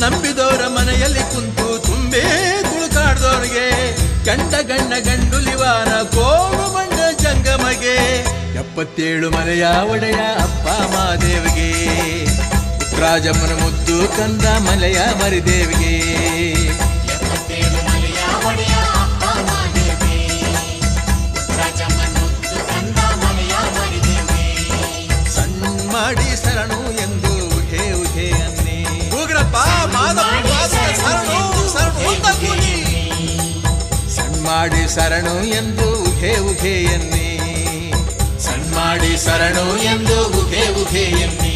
ನಂಬಿದವರ ಮನೆಯಲ್ಲಿ ಕುಂತು ತುಂಬೇ ತುಳುಕಾಡ್ದವ್ರಿಗೆ ಗಂಡ ಗಣ್ಣ ಗಂಡುಲಿವಾರ ಕೋಡು ಬಂಡ ಜಂಗಮಗೆ 77 ಮಲೆಯ ಒಡೆಯ ಅಪ್ಪ ಮಾದೇವಿಗೆ ರಾಜಮ್ಮನ ಮುದ್ದು ಕಂದ ಮಲೆಯ ಮರಿದೇವಿಗೆ ಸಣ್ಣ ಮಾಡಿ ಶರಣು ಎಂದು ಉಹೆ ಉಹೆ ಅನ್ನಿ ಉಗ್ರಪ್ಪ ಶರಣು ಸಣ್ಣ ಮಾಡಿ ಶರಣು ಎಂದು ಉಹೆ ಉಹೆ ಎನ್ನಿ ಸಣ್ಣ ಮಾಡಿ ಶರಣು ಎಂದು ಉಹೆ ಉಹೆ ಎನ್ನಿ